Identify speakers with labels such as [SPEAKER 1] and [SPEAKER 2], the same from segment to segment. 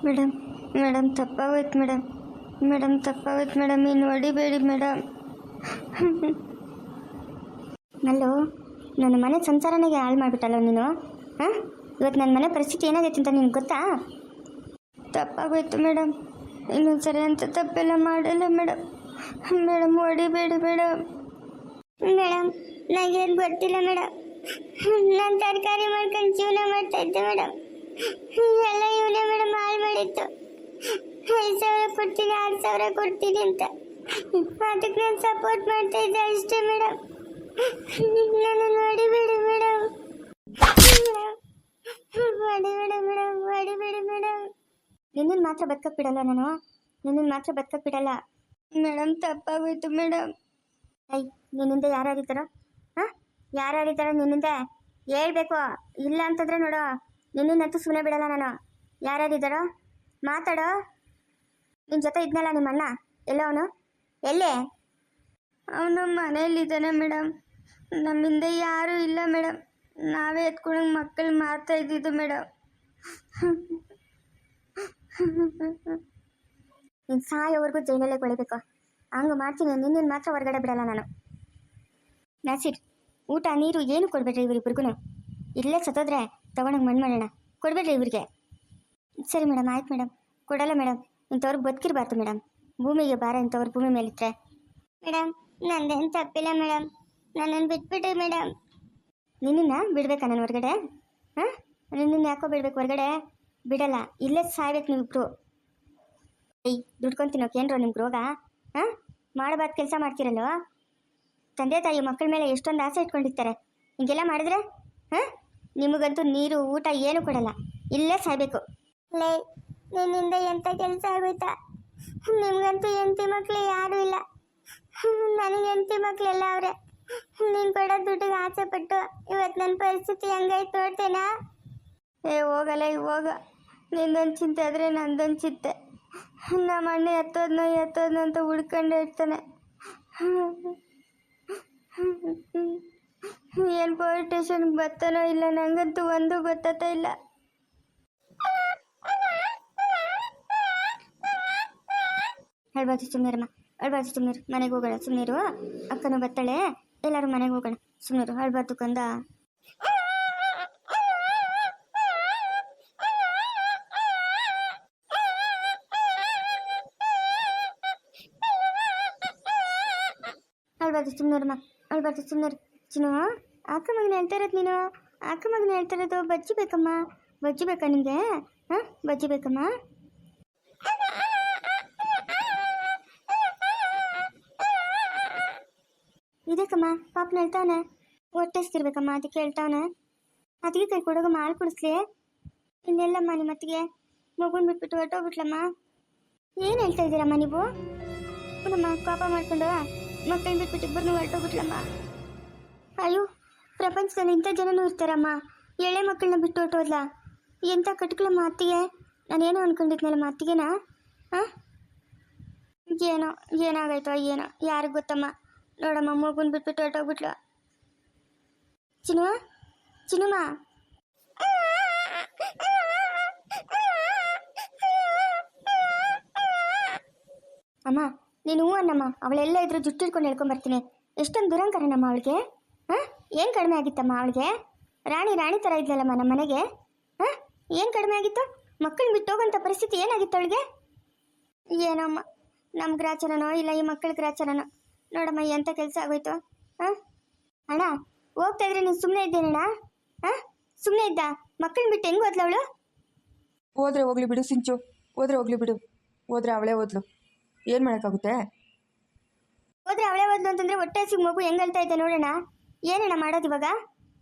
[SPEAKER 1] Madam madam ತಪ್ಪಾಗೋಯ್ತು madam. Madam ತಪ್ಪಾಗೋಯ್ತು madam, ಇನ್ನು ಹೊಡಿಬೇಡಿ ಮೇಡಮ್. ನಲ್ಲೋ ನನ್ನ ಮನೆ ಸಂಸಾರನೇ ಹಾಳು ಮಾಡಿಬಿಟ್ಟಲ್ಲ ನೀನು. ಹಾಂ, ಇವತ್ತು ನನ್ನ ಮನೆ ಪರಿಸ್ಥಿತಿ ಏನಾಗೈತೆ ಅಂತ ನಿನ್ಗೆ ಗೊತ್ತಾ? ತಪ್ಪಾಗೋಯ್ತು ಮೇಡಮ್, ಇನ್ನೊಂದು ಸರಿ ಅಂತ ತಪ್ಪೆಲ್ಲ ಮಾಡಲ್ಲ ಮೇಡಮ್. ಮೇಡಮ್ ಹೊಡಿಬೇಡಿ ಮೇಡಮ್. ಮೇಡಮ್ ನನಗೇನು ಗೊತ್ತಿಲ್ಲ ಮೇಡಮ್. ನಾನು ತರಕಾರಿ ಮಾಡ್ಕೊಂಡು ಜೀವನ ಮಾಡ್ತಾ ಇದ್ದೆ ಮೇಡಮ್. ಎಲ್ಲ ಇವನೇ ಮೇಡಮ್ ಹಾಳು ಮಾಡಿತ್ತು. 5,000 ಕೊಡ್ತೀನಿ, 6,000 ಕೊಡ್ತೀನಿ ಅಂತ. ಅದಕ್ಕೆ ನಾನು ಸಪೋರ್ಟ್ ಮಾಡ್ತಾ ಇದ್ದೆ ಅಷ್ಟೇ ಮೇಡಮ್. ನನ್ನನ್ನು ಹೊಡಿಬೇಡಿ ಮೇಡಮ್. ಹೊಡಿಬೇಡಿ ಮೇಡಮ್, ಹೊಡಿಬೇಡಿ ಮೇಡಮ್. ನಿನ್ನನ್ನು ಮಾತ್ರ ಬದುಕಕ್ಕೆ ಬಿಡಲ್ಲ ನಾನು, ನಿನ್ನನ್ನು ಮಾತ್ರ ಬದುಕಕ್ಕೆ ಬಿಡಲ್ಲ ಮೇಡಮ್. ತಪ್ಪಾಗೋಯ್ತು ಮೇಡಮ್. ನಿನ್ನಿಂದ ಯಾರ್ಯಾರಿದ್ದಾರೋ? ಹಾಂ, ಯಾರ್ಯಾರಿದ್ದಾರೋ ನಿನ್ನಿಂದ ಹೇಳ್ಬೇಕು. ಇಲ್ಲ ಅಂತಂದ್ರೆ ನೋಡು, ನಿನ್ನನ್ನಂತೂ ಸುಮ್ಮನೆ ಬಿಡಲ್ಲ ನಾನು. ಯಾರ್ಯಾರಿದ್ದಾರೋ ಮಾತಾಡೋ. ನಿನ್ನ ಜೊತೆ ಇದ್ನಲ್ಲ ನಿಮ್ಮ ಅಣ್ಣ, ಎಲ್ಲೋ ಅವನು? ಎಲ್ಲೇ? ಅವನು ಮನೆಯಲ್ಲಿದ್ದಾನೆ ಮೇಡಮ್. ನಮ್ಮಿಂದ ಯಾರೂ ಇಲ್ಲ ಮೇಡಮ್. ನಾವೇ ಎತ್ಕೊಂಡು ಮಕ್ಕಳು ಮಾರ್ತಾ ಇದ್ದಿದ್ದು ಮೇಡಮ್. ನೀನು ಸಾಯೋವರೆಗೂ ಜೈಲಲ್ಲೇ ಕೊಳಿಬೇಕು. ಹಂಗೆ ಮಾಡ್ತೀನಿ. ನಿನ್ನನ್ನು ಮಾತ್ರ ಹೊರಗಡೆ ಬಿಡಲ್ಲ ನಾನು. ನಾಸಿರ್, ಊಟ ನೀರು ಏನು ಕೊಡಬೇಡ್ರಿ ಇವರಿಬ್ರಿಗೂ. ಇಲ್ಲೇ ಸತ್ತೋದ್ರೆ ತಗೊಂಡೋಗಿ ಮಣ್ಣು ಮಾಡೋಣ. ಕೊಡಬೇಡ್ರಿ ಇವ್ರಿಗೆ. ಸರಿ ಮೇಡಮ್, ಆಯ್ತು ಮೇಡಮ್. ಕೊಡಲ್ಲ ಮೇಡಮ್. ಇಂಥವ್ರಿಗೆ ಬದುಕಿರ್ಬಾರ್ದು ಮೇಡಮ್. ಭೂಮಿಗೆ ಭಾರ ಇಂಥವ್ರು ಭೂಮಿ ಮೇಲಿಟ್ರೆ. ಮೇಡಮ್ ನಂದೇನು ತಪ್ಪಿಲ್ಲ ಮೇಡಮ್, ನನ್ನನ್ನು ಬಿಟ್ಬಿಟ್ರಿ ಮೇಡಮ್. ನಿನ್ನನ್ನು ಬಿಡ್ಬೇಕಾ ನಾನು ಹೊರಗಡೆ? ಹಾಂ, ನಿನ್ನನ್ನು ಯಾಕೋ ಬಿಡ್ಬೇಕು ಹೊರಗಡೆ? ಬಿಡಲ್ಲ, ಇಲ್ಲೇ ಸಾಯ್ಬೇಕು ನೀವಿಬ್ರು. ದುಡ್ಕೊಂಡು ತಿನ್ನೋಕೆ ಏನ್ರೋ ನಿಮ್ಗೆ ರೋಗ? ಹಾಂ, ಮಾಡಬಾರ್ದು ಕೆಲಸ ಮಾಡ್ತೀರಲ್ವ? ತಂದೆ ತಾಯಿ ಮಕ್ಕಳ ಮೇಲೆ ಎಷ್ಟೊಂದು ಆಸೆ ಇಟ್ಕೊಂಡಿರ್ತಾರೆ. ಹಿಂಗೆಲ್ಲ ಮಾಡಿದ್ರೆ ಹಾಂ, ನಿಮಗಂತೂ ನೀರು ಊಟ ಏನು ಕೊಡಲ್ಲ. ಇಲ್ಲೇ ಸಾಯ್ಬೇಕು. ಲೇ, ನಿನ್ನಿಂದ ಎಂಥ ಕೆಲಸ ಆಗೋಯ್ತಾ? ನಿಮ್ಗಂತೂ ಹೆಂಡತಿ ಮಕ್ಕಳು ಯಾರೂ ಇಲ್ಲ. ನನಗೆ ಹೆಂಡತಿ ಮಕ್ಕಳೆಲ್ಲ ಅವರೇ. ನೀನು ಕೊಡೋ ದುಡ್ಡಿಗೆ ಆಸೆ ಪಟ್ಟು ಇವತ್ತು ನನ್ನ ಪರಿಸ್ಥಿತಿ ಹೆಂಗಾಯ್ತು ನೋಡ್ತೇನಾ? ಹೋಗಲ್ಲ, ಹೋಗ. ನಿಂದೊಂದು ಚಿಂತೆ ಆದರೆ ನಂದೊಂದು ಚಿಂತೆ. ನಮ್ಮ ಅಣ್ಣ ಎತ್ತೋದ್ನೋ ಅಂತ ಹುಡ್ಕೊಂಡೆ ಇರ್ತಾನೆ. ಏನು ಪೊಲೀಸ್ ಸ್ಟೇಷನ್ಗೆ ಬರ್ತಾನೋ ಇಲ್ಲ, ನಂಗಂತೂ ಒಂದು ಗೊತ್ತಾಗ್ತಾ ಇಲ್ಲ. ಹೇಳ್ಬಾರ್ದು, ಸುಮ್ಮನಿರಮ್ಮ. ಹೇಳ್ಬಾರ್ದು, ಸುಮ್ಮನಿರು. ಮನೆಗೆ ಹೋಗೋಣ, ಸುಮ್ಮನಿರು. ಅಕ್ಕನೂ ಬರ್ತಾಳೆ, ಎಲ್ಲರೂ ಮನೆಗೆ ಹೋಗೋಣ. ಸುಮ್ಮನಿರು, ಹೇಳ್ಬಾರ್ದು ಕಂದ. ಹೇಳ್ಬಾರ್ದು, ಸುಮ್ಮನಿರಮ್ಮ. ಹೇಳ್ಬಾರ್ದು, ಸುಮ್ಮನಿರು. ಚಿನ್ನು, ಅಕ್ಕ ಮಗನ ಹೇಳ್ತಾ ಇರೋದು ನೀನು. ಅಕ್ಕ ಮಗನ ಹೇಳ್ತಾ ಇರೋದು. ಬಜ್ಜಿ ಬೇಕಮ್ಮ? ಬಜ್ಜಿ ಬೇಕಾ ನಿಮಗೆ? ಹಾಂ, ಬಜ್ಜಿ ಬೇಕಮ್ಮ? ಇದಕ್ಕಮ್ಮ ಪಾಪನ ಹೇಳ್ತಾವನೆ. ಹೊಟ್ಟೆಸ್ತಿರ್ಬೇಕಮ್ಮ, ಅದಕ್ಕೆ ಹೇಳ್ತಾವನೆ. ಅದಕ್ಕೆ ಕೈ ಕೊಡೋಗಮ್ಮ, ಹಾಲು ಕುಡಿಸ್ಲಿ. ಇನ್ನೆಲ್ಲಮ್ಮ ನಿಮ್ಮ ಅತ್ತಿಗೆ ಮಗುನ ಬಿಟ್ಬಿಟ್ಟು ಹೊರಟೋಗ್ಬಿಟ್ಲಮ್ಮ. ಏನು ಹೇಳ್ತಾ ಇದ್ದೀರಮ್ಮ ನೀವು? ನಮ್ಮ ಕೋಪ ಮಾಡ್ಕೊಂಡು ಮಕ್ಕಳನ್ನ ಬಿಟ್ಬಿಟ್ಟು ಇಬ್ಬರನ್ನೂ ಹೊರಟೋಗ್ಬಿಟ್ಲಮ್ಮ. ಅಯ್ಯೋ, ಪ್ರಪಂಚದಲ್ಲಿ ಇಂಥ ಜನನೂ ಇರ್ತಾರಮ್ಮ. ಎಳೆ ಮಕ್ಕಳನ್ನ ಬಿಟ್ಟು ಹೊರಟೋದ್ಲ. ಎಂಥ ಕಟ್ಕಲಮ್ಮ ಅತ್ತಿಗೆ. ನಾನೇನೋ ಅಂದ್ಕೊಂಡಿದ್ನಲ್ಲಮ್ಮ ಅತ್ತಿಗೆನಾ? ಹಾಂ, ಏನೋ ಏನಾಗೈತೋ ಏನೋ, ಯಾರಿಗೆ ಗೊತ್ತಮ್ಮ. ನೋಡಮ್ಮ, ಮಗುನ ಬಿಟ್ಬಿಟ್ಟು ಹೊರಟೋಗ್ಬಿಟ್ಲು. ಚಿನ್ನು, ಚಿನ್ನುಮ್ಮ. ಅಮ್ಮ ನೀನು ಹೂ ಅನ್ನಮ್ಮ. ಅವಳೆಲ್ಲ ಇದ್ರು ಜುಟ್ಟು ಹಿಡ್ಕೊಂಡು ಹೇಳ್ಕೊಂಬರ್ತೀನಿ. ಎಷ್ಟೊಂದು ದುರಂಕರನಮ್ಮ ಅವಳಿಗೆ. ಹಾಂ, ಏನು ಕಡಿಮೆ ಆಗಿತ್ತಮ್ಮ ಅವಳಿಗೆ? ರಾಣಿ ಥರ ಇದ್ಲಲ್ಲಮ್ಮ ನಮ್ಮ ಮನೆಗೆ. ಹಾಂ, ಏನು ಕಡಿಮೆ ಆಗಿತ್ತು? ಮಕ್ಕಳನ್ನ ಬಿಟ್ಟು ಹೋಗೋಂಥ ಪರಿಸ್ಥಿತಿ ಏನಾಗಿತ್ತು ಅವಳಿಗೆ? ಏನಮ್ಮ, ನಮ್ಮ ಗ್ರಾಚಾರನೋ ಇಲ್ಲ ಈ ಮಕ್ಕಳ ಗ್ರಾಚಾರನೋ. ನೋಡಮ್ಮ, ಎಂಥ ಕೆಲಸ ಆಗೋಯ್ತು. ಹಾಂ ಅಣ್ಣ, ಹೋಗ್ತಾ ಇದ್ರೆ ನೀನು ಸುಮ್ಮನೆ ಇದ್ದೇನಣ್ಣ? ಹಾಂ, ಸುಮ್ಮನೆ ಇದ್ದ? ಮಕ್ಕಳನ್ನ ಬಿಟ್ಟು ಹೆಂಗೆ ಹೋದ್ಲು ಅವಳು?
[SPEAKER 2] ಹೋದ್ರೆ ಹೋಗ್ಲಿ ಬಿಡು ಸಿಂಚು, ಹೋದ್ರೆ ಹೋಗ್ಲಿ ಬಿಡು. ಹೋದ್ರೆ ಅವಳೇ ಹೋದ್ಲು, ಏನು ಮಾಡೋಕ್ಕಾಗುತ್ತೆ?
[SPEAKER 1] ಹೋದ್ರೆ ಅವಳೇ ಹೋದ್ಲು ಅಂತಂದ್ರೆ ಹೊಟ್ಟೆ ಹಸಿಗೆ ಮಗು ಹೆಂಗೆ ಹೇಳ್ತಾ ಇದ್ದೆ ನೋಡೋಣ. ಏನಣ್ಣ ಮಾಡೋದು ಇವಾಗ?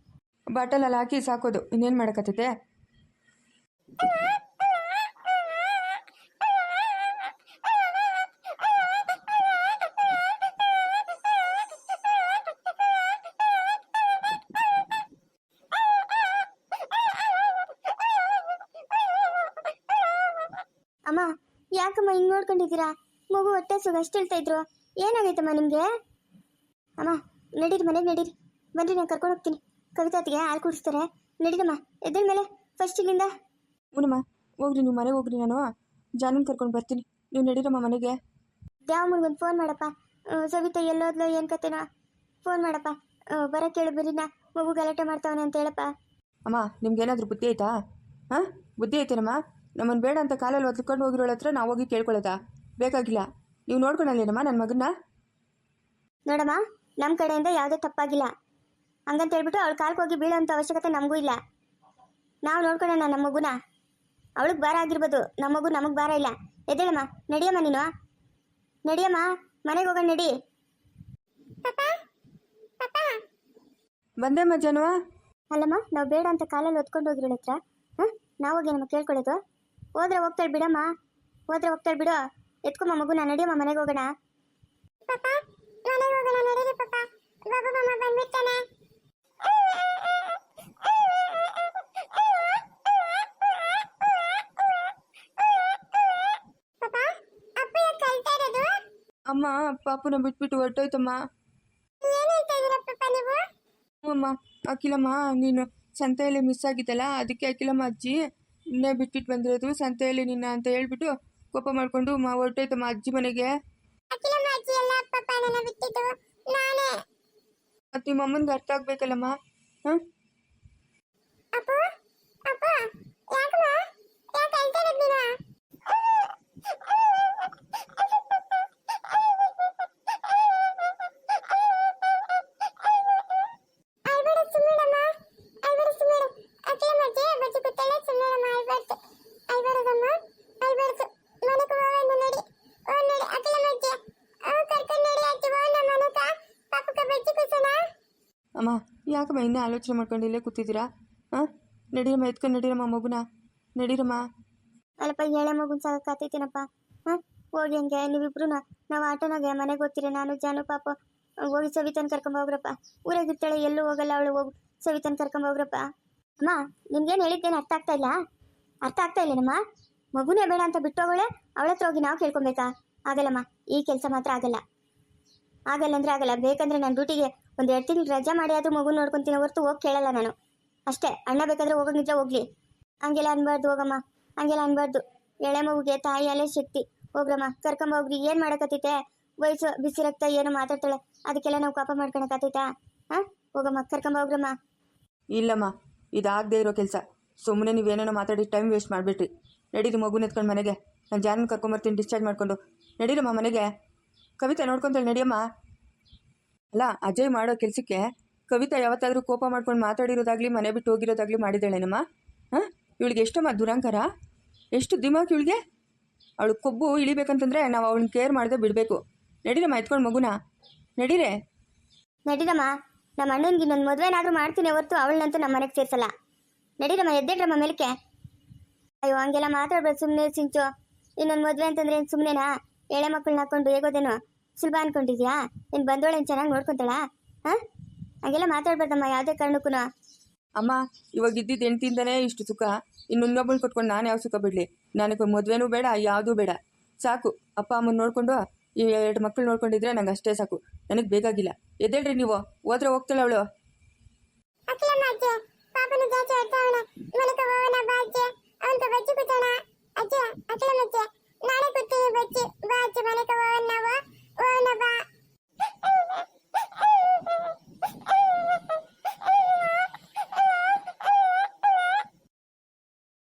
[SPEAKER 2] ಬಾಟಲಲ್ಲಿ ಹಾಕಿ ಸಾಕೋದು, ಇನ್ನೇನು ಮಾಡೋಕ್ಕತ್ತೈತೆ?
[SPEAKER 1] ಅಮ್ಮ, ಯಾಕಮ್ಮ ಹಿಂಗೆ ನೋಡ್ಕೊಂಡಿದ್ದೀರಾ? ಮಗು ಹೊಟ್ಟೆ ಹಸಿಗೆ ಅಷ್ಟು ಹೇಳ್ತಾ ಇದ್ರು. ಏನಾಗೈತಮ್ಮ ನಿಮಗೆ? ಅಮ್ಮ ನಡೀರಿ, ಮನೆಗೆ ನಡೀರಿ. ಬನ್ರಿ, ನಾನು ಕರ್ಕೊಂಡು ಹೋಗ್ತೀನಿ. ಕವಿತಾತಿಗೆ ಹಾಲು ಕುಡಿಸ್ತಾರೆ. ನಡೀರಮ್ಮ, ಎದ್ದ ಮೇಲೆ ಫಸ್ಟ್ ಇಲ್ಲಿಂದ.
[SPEAKER 2] ಹ್ಞೂನಮ್ಮ, ಹೋಗ್ರಿ ನೀವು ಮನೆಗೆ ಹೋಗ್ರಿ, ನಾನು ಜಾನನ್ ಕರ್ಕೊಂಡು ಬರ್ತೀನಿ. ನೀವು ನಡೀರಮ್ಮ ಮನೆಗೆ.
[SPEAKER 1] ಯಾವ ಮುನ್ಗೊಂದು ಫೋನ್ ಮಾಡಪ್ಪ. ಸವಿತಾ ಎಲ್ಲೋದ್ಲೋ ಏನು ಕತೆನೋ, ಫೋನ್ ಮಾಡಪ್ಪ. ಬರೋಕ್ಕೆ ಕೇಳು ಬರೀನಾ, ಮಗು ಗಲಾಟೆ ಮಾಡ್ತಾವನೆ ಅಂತ ಹೇಳಪ್ಪ.
[SPEAKER 2] ಅಮ್ಮ ನಿಮ್ಗೇನಾದರೂ ಬುದ್ಧಿ ಐತಾ? ಹಾಂ, ಬುದ್ಧಿ ಐತೇನಮ್ಮ? ನಮ್ಮನ್ನು ಬೇಡ ಅಂತ ಕಾಲಲ್ಲಿ ಒತ್ಕೊಂಡು ಹೋಗಿರೋಳ ಹತ್ರ ನಾವು ಹೋಗಿ ಕೇಳ್ಕೊಳ್ಳೋದಾ? ಬೇಕಾಗಿಲ್ಲ. ನೀವು ನೋಡ್ಕೊಳ್ಳೇನಮ್ಮ ನನ್ನ ಮಗನ್ನ?
[SPEAKER 1] ನೋಡಮ್ಮ, ನಮ್ಮ ಕಡೆಯಿಂದ ಯಾವುದೇ ತಪ್ಪಾಗಿಲ್ಲ ಹಂಗಂತ ಹೇಳ್ಬಿಟ್ಟು ಅವಳು ಕಾಲ್ಗೆ ಹೋಗಿ ಬೀಳೋಂಥ ಅವಶ್ಯಕತೆ ನಮಗೂ ಇಲ್ಲ. ನಾವು ನೋಡ್ಕೊಳ್ಳೋಣ ನಮ್ಮ ಮಗುನ. ಅವಳಿಗೆ ಭಾರ ಆಗಿರ್ಬೋದು, ನಮ್ಮ ಮಗು ನಮಗೆ ಭಾರ ಇಲ್ಲ. ಎದ್ದೇಳಮ್ಮ, ನಡಿಯಮ್ಮ ನೀನು, ನಡಿಯಮ್ಮ, ಮನೆಗೆ ಹೋಗೋಣ ನಡಿ.
[SPEAKER 2] ಬಂದೆ ಮಜ್ಜಾನು.
[SPEAKER 1] ಅಲ್ಲಮ್ಮ, ನಾವು ಬೇಡ ಅಂತ ಕಾಲಲ್ಲಿ ಹೊತ್ಕೊಂಡು ಹೋಗಿರೋಳ ಹತ್ರ ಹಾಂ ನಾವು ಹೋಗಿ ನಮ್ಮ ಕೇಳ್ಕೊಳ್ಳೋದು? ಹೋದ್ರೆ ಹೋಗ್ತಾಳೆ ಬಿಡಮ್ಮ, ಹೋದ್ರೆ ಹೋಗ್ತಾಳೆ ಬಿಡು. ಎತ್ಕೊಮ್ಮ ಮಗುನ, ನಡಿಯಮ್ಮ ಮನೆಗೆ ಹೋಗೋಣ.
[SPEAKER 2] ಅಮ್ಮ ಪಾಪುನ ಬಿಟ್ಬಿಟ್ಟು ಹೊರಟೋಯ್ತಮ್ಮ. ಅಮ್ಮ ಅಖಿಲಮ್ಮ, ನೀನು ಸಂತೆಯಲ್ಲಿ ಮಿಸ್ ಆಗಿದ್ದಲ್ಲ, ಅದಕ್ಕೆ ಅಖಿಲಮ್ಮ ಅಜ್ಜಿ ನಿನ್ನೆ ಬಿಟ್ಬಿಟ್ಟು ಬಂದಿರೋದು ಸಂತೆಯಲ್ಲಿ ನಿನ್ನ ಅಂತ ಹೇಳ್ಬಿಟ್ಟು ಕೋಪ ಮಾಡ್ಕೊಂಡು ಹೊರಟೋಯ್ತಮ್ಮ ಅಜ್ಜಿ ಮನೆಗೆ. ಮತ್ತು ನಿಮ್ಮ ಅಮ್ಮನಿಗೆ ಅರ್ಥ ಆಗ್ಬೇಕಲ್ಲಮ್ಮ. ಹಾಂ, ಅಮ್ಮ ಯಾಕಮ್ಮ ಇನ್ನೂ ಆಲೋಚನೆ ಮಾಡ್ಕೊಂಡು ಇಲ್ಲೇ ಕೂತಿದ್ದೀರಾ? ಹಾಂ, ನಡೀರಮ್ಮ, ಎತ್ಕೊಂಡು ನಡೀರಮ್ಮ ಮಗುನ, ನಡೀರಮ್ಮ.
[SPEAKER 1] ಅಲ್ಲಪ್ಪ, ಎಳೆ ಮಗುನ ಸಾಕಾತೈತೇನಪ್ಪ. ಹಾಂ, ಹೋಗಿ ಹಂಗೆ ನೀವಿಬ್ರು ನಾವು ಆಟೋನಾಗೆ ಮನೆಗೆ ಹೋಗ್ತೀರಿ. ನಾನು ಜಾನು ಪಾಪ ಹೋಗಿ ಸವಿತನ ಕರ್ಕೊಂಬೋಗ್ರಪ್ಪ. ಊರಾಗಿರ್ತಾಳೆ, ಎಲ್ಲೂ ಹೋಗಲ್ಲ ಅವಳು, ಹೋಗಿ ಸವಿತನ ಕರ್ಕೊಂಬೋಗ್ರಪ್ಪ. ಅಮ್ಮ, ನಿಮ್ಗೇನು ಹೇಳಿದ್ದೇನೆ ಅರ್ಥ ಆಗ್ತಾ ಇಲ್ಲ? ಅರ್ಥ ಆಗ್ತಾ ಇಲ್ಲೇನಮ್ಮ? ಮಗುನೇ ಬೇಡ ಅಂತ ಬಿಟ್ಟೋಗಳೆ, ಅವಳ ಹತ್ರ ಹೋಗಿ ನಾವು ಕೇಳ್ಕೊಬೇಕಾ? ಆಗಲ್ಲಮ್ಮ, ಈ ಕೆಲಸ ಮಾತ್ರ ಆಗಲ್ಲ. ಆಗಲ್ಲ ಅಂದರೆ ಆಗಲ್ಲ. ಬೇಕಂದ್ರೆ ನಾನು ಡ್ಯೂಟಿಗೆ ಒಂದು 2 ತಿಂಗಳು ರಜಾ ಮಾಡಿ ಆದರೂ ಮಗು ನೋಡ್ಕೊತೀನಿ ಹೊರತು ಹೋಗಿ ಕೇಳಲ್ಲ ನಾನು ಅಷ್ಟೇ. ಅಣ್ಣ ಬೇಕಾದ್ರೆ ಹೋಗೋಂಗಿದ್ರೆ ಹೋಗ್ಲಿ, ಹಂಗೆಲ್ಲ ಅನ್ಬಾರ್ದು. ಹೋಗಮ್ಮ, ಹಂಗೆಲ್ಲ ಅನ್ಬಾರ್ದು. ಎಳೆ ಮಗುಗೆ ತಾಯಿಯಲ್ಲೇ ಶಕ್ತಿ. ಹೋಗ್ರಮ್ಮ, ಕರ್ಕೊಂಬೋಗ್ರಿ. ಏನು ಮಾಡೋಕತ್ತೈತೆ? ವಯಸ್ಸು ಬಿಸಿ ರಕ್ತ ಏನೋ ಮಾತಾಡ್ತಾಳೆ, ಅದಕ್ಕೆಲ್ಲ ನಾವು ಕೋಪ ಮಾಡ್ಕೊಳಕತ್ತೈತಾ? ಹಾಂ, ಹೋಗಮ್ಮ, ಕರ್ಕೊಂಬೋಗ್ರಮ್ಮ.
[SPEAKER 2] ಇಲ್ಲಮ್ಮ, ಇದಾಗದೇ ಇರೋ ಕೆಲಸ. ಸುಮ್ಮನೆ ನೀವೇನೇನೋ ಮಾತಾಡಿ ಟೈಮ್ ವೇಸ್ಟ್ ಮಾಡಿಬಿಟ್ರಿ. ನಡೀರಿ ಮಗುನ ಎತ್ಕೊಂಡು ಮನೆಗೆ. ನಾನು ಜಾನನ್ ಕರ್ಕೊಂಬರ್ತೀನಿ ಡಿಸ್ಚಾರ್ಜ್ ಮಾಡಿಕೊಂಡು. ನಡೀರಮ್ಮ ಮನೆಗೆ. ಕವಿತಾ ನೋಡ್ಕೊತಾಳೆ, ನಡಿಯಮ್ಮ. ಅಲ್ಲ, ಅಜಯ್ ಮಾಡೋ ಕೆಲಸಕ್ಕೆ ಕವಿತಾ ಯಾವತ್ತಾದರೂ ಕೋಪ ಮಾಡ್ಕೊಂಡು ಮಾತಾಡಿರೋದಾಗಲಿ ಮನೆ ಬಿಟ್ಟು ಹೋಗಿರೋದಾಗಲಿ ಮಾಡಿದ್ದಾಳೇನಮ್ಮ? ಹಾಂ, ಇವಳಿಗೆ ಎಷ್ಟಮ್ಮ ದುರಂಕಾರ, ಎಷ್ಟು ದಿಮಾಕ್ ಇವಳಿಗೆ. ಅವಳು ಕೊಬ್ಬು ಇಳಿಬೇಕಂತಂದರೆ ನಾವು ಅವಳನ್ನ ಕೇರ್ ಮಾಡದೆ ಬಿಡಬೇಕು. ನಡೀರಮ್ಮ, ಎತ್ಕೊಂಡು ಮಗುನ, ನಡೀರೆ.
[SPEAKER 1] ನಡೀರಮ್ಮ, ನಮ್ಮ ಅಣ್ಣನಿಗೆ ಇನ್ನೊಂದು ಮದುವೆನಾದರೂ ಮಾಡ್ತೀನಿ ಹೊರತು ಅವಳನ್ನಂತೂ ನಮ್ಮ ಮನೆಗೆ ಸೇರಿಸಲ್ಲ. ನಡೀರಮ್ಮ, ಎದ್ದೇಳ್ರಮ್ಮ ಮೇಲಕ್ಕೆ. ಅಯ್ಯೋ, ಹಂಗೆಲ್ಲ ಮಾತಾಡ್ಬೇಡಿ ಸುಮ್ಮನೆ ಸಿಂಚು. ಇನ್ನೊಂದು ಮದುವೆ ಅಂತಂದ್ರೆ ಏನು ಸುಮ್ಮನೆನಾ? ಎಳೆ ಮಕ್ಕಳನ್ನ ಹಾಕೊಂಡು ಹೇಗೋದೇನು ಸುಲಭ ಅನ್ಕೊಂಡಿದ್ಯಾ? ನೀನು ಬಂದೋಳೇನು ಚೆನ್ನಾಗಿ ನೋಡ್ಕೊತಾಳ? ಹಾಂ, ಹಂಗೆಲ್ಲ ಮಾತಾಡ್ಬೇಡಮ್ಮ ಯಾವುದೇ ಕಾರಣಕ್ಕೂ.
[SPEAKER 2] ಅಮ್ಮ, ಇವಾಗ ಇದ್ದಿದ್ದು ಹೆಂಡ್ತಿಂದನೇ ಇಷ್ಟು ಸುಖ, ಇನ್ನೊಬ್ಬಳು ಕೊಟ್ಕೊಂಡು ನಾನು ಯಾವ ಸುಖ ಬಿಡಲಿ? ನನಗೆ ಮದುವೆನೂ ಬೇಡ, ಯಾವುದೂ ಬೇಡ. ಸಾಕು, ಅಪ್ಪ ಅಮ್ಮನ ನೋಡಿಕೊಂಡು ಈ 2 ಮಕ್ಕಳು ನೋಡ್ಕೊಂಡಿದ್ರೆ ನಂಗೆ ಅಷ್ಟೇ ಸಾಕು. ನನಗೆ ಬೇಕಾಗಿಲ್ಲ. ಎದ್ದೇಳ್ರಿ ನೀವು, ಹೋದ್ರೆ ಹೋಗ್ತಾಳೆ ಅವಳು.